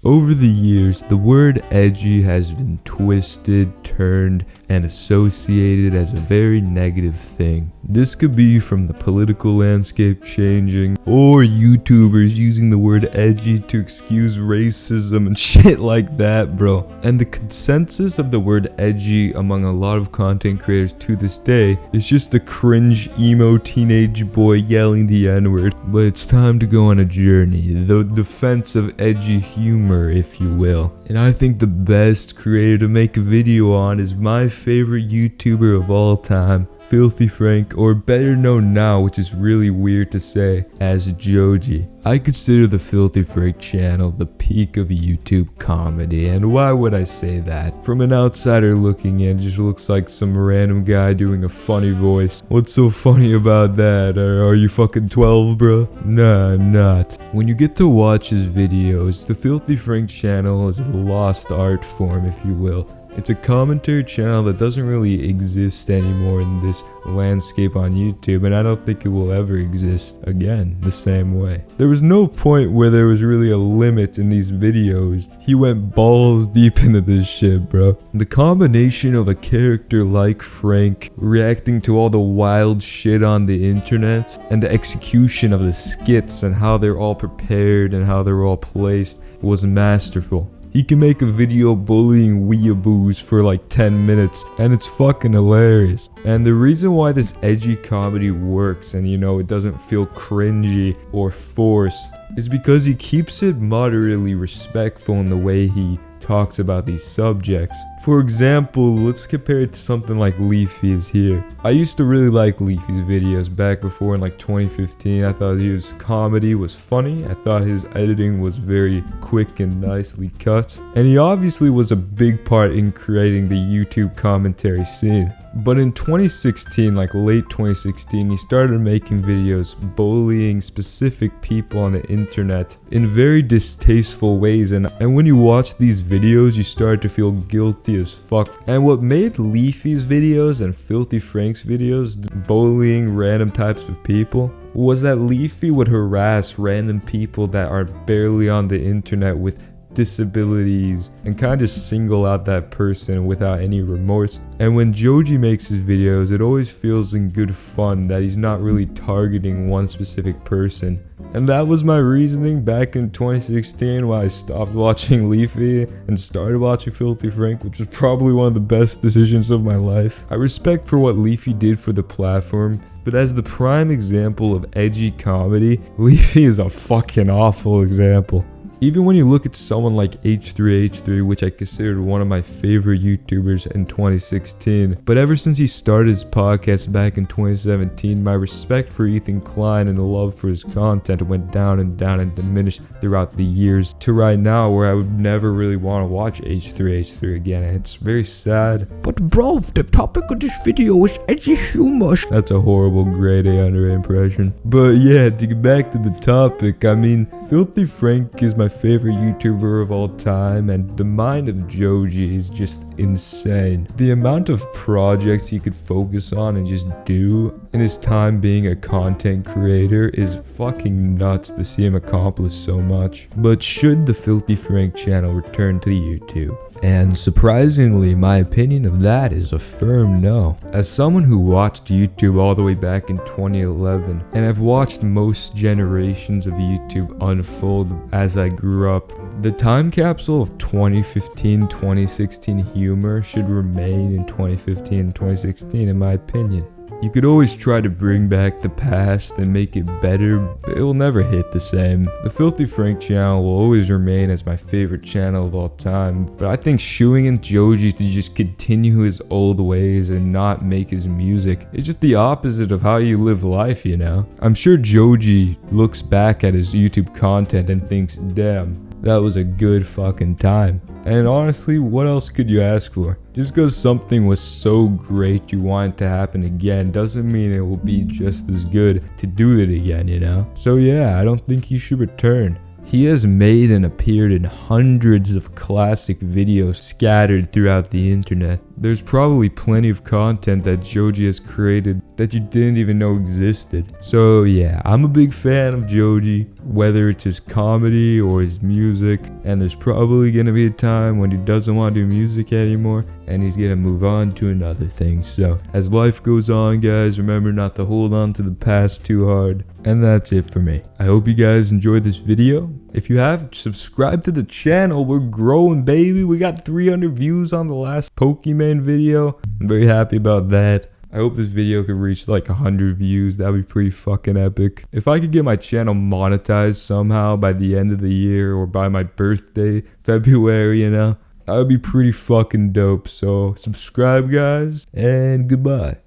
Over the years, the word edgy has been twisted, turned, and associated as a very negative thing. This could be from the political landscape changing, or YouTubers using the word edgy to excuse racism and shit like that, bro. And the consensus of the word edgy among a lot of content creators to this day is just a cringe, emo teenage boy yelling the N-word. But it's time to go on a journey, the defense of edgy humor, if you will. And I think the best creator to make a video on is my favorite YouTuber of all time, Filthy Frank, or better known now, which is really weird to say, as Joji. I consider the Filthy Frank channel the peak of YouTube comedy, and why would I say that? From an outsider looking in, it just looks like some random guy doing a funny voice. What's so funny about that? Are you fucking 12, bro? Nah, I'm not. When you get to watch his videos, the Filthy Frank channel is a lost art form, if you will. It's a commentary channel that doesn't really exist anymore in this landscape on YouTube, and I don't think it will ever exist again the same way. There was no point where there was really a limit in these videos. He went balls deep into this shit, bro. The combination of a character like Frank reacting to all the wild shit on the internet, and the execution of the skits and how they're all prepared and how they're all placed was masterful. He can make a video bullying weeaboos for like 10 minutes and it's fucking hilarious. And the reason why this edgy comedy works and it doesn't feel cringy or forced is because he keeps it moderately respectful in the way he talks about these subjects. For example, let's compare it to something like Leafy is here. I used to really like Leafy's videos back before in like 2015. I thought his comedy was funny. I thought his editing was very quick and nicely cut. And he obviously was a big part in creating the YouTube commentary scene. But in 2016, like late 2016, he started making videos bullying specific people on the internet in very distasteful ways. And when you watch these videos, you start to feel guilty as fuck. And what made Leafy's videos and Filthy Frank's videos bullying random types of people was that Leafy would harass random people that are barely on the internet with disabilities and kind of single out that person without any remorse. And when Joji makes his videos, it always feels in good fun that he's not really targeting one specific person. And that was my reasoning back in 2016 why I stopped watching Leafy and started watching Filthy Frank, which was probably one of the best decisions of my life. I respect for what Leafy did for the platform, but as the prime example of edgy comedy, Leafy is a fucking awful example. Even when you look at someone like H3H3, which I considered one of my favorite YouTubers in 2016, but ever since he started his podcast back in 2017, my respect for Ethan Klein and the love for his content went down and diminished throughout the years to right now where I would never really want to watch H3H3 again, and it's very sad. But bro, the topic of this video is edgy humor. That's a horrible grade A under impression. But yeah, to get back to the topic, I mean, Filthy Frank is my favorite YouTuber of all time, and the mind of Joji is just insane. The amount of projects he could focus on and just do in his time being a content creator is fucking nuts to see him accomplish so much. But should the Filthy Frank channel return to YouTube? And surprisingly, my opinion of that is a firm no. As someone who watched YouTube all the way back in 2011, and I've watched most generations of YouTube unfold as I grew up, the time capsule of 2015-2016 humor should remain in 2015 and 2016 in my opinion. You could always try to bring back the past and make it better, but it will never hit the same. The Filthy Frank channel will always remain as my favorite channel of all time, but I think shooing in Joji to just continue his old ways and not make his music is just the opposite of how you live life, I'm sure Joji looks back at his YouTube content and thinks, damn, that was a good fucking time. And honestly, what else could you ask for? Just because something was so great you want it to happen again doesn't mean it will be just as good to do it again, So yeah, I don't think he should return. He has made and appeared in hundreds of classic videos scattered throughout the internet. there's probably plenty of content that Joji has created that you didn't even know existed. So yeah, I'm a big fan of Joji, whether it's his comedy or his music, and there's probably gonna be a time when he doesn't want to do music anymore and he's gonna move on to another thing. So as life goes on, guys, remember not to hold on to the past too hard. And that's it for me. I hope you guys enjoyed this video. If you have, subscribe to the channel. We're growing, baby. We got 300 views on the last Pokemon video. I'm very happy about that. I hope this video could reach like 100 views. That'd be pretty fucking epic. If I could get my channel monetized somehow by the end of the year or by my birthday, February, you know, that would be pretty fucking dope. So subscribe, guys, and goodbye.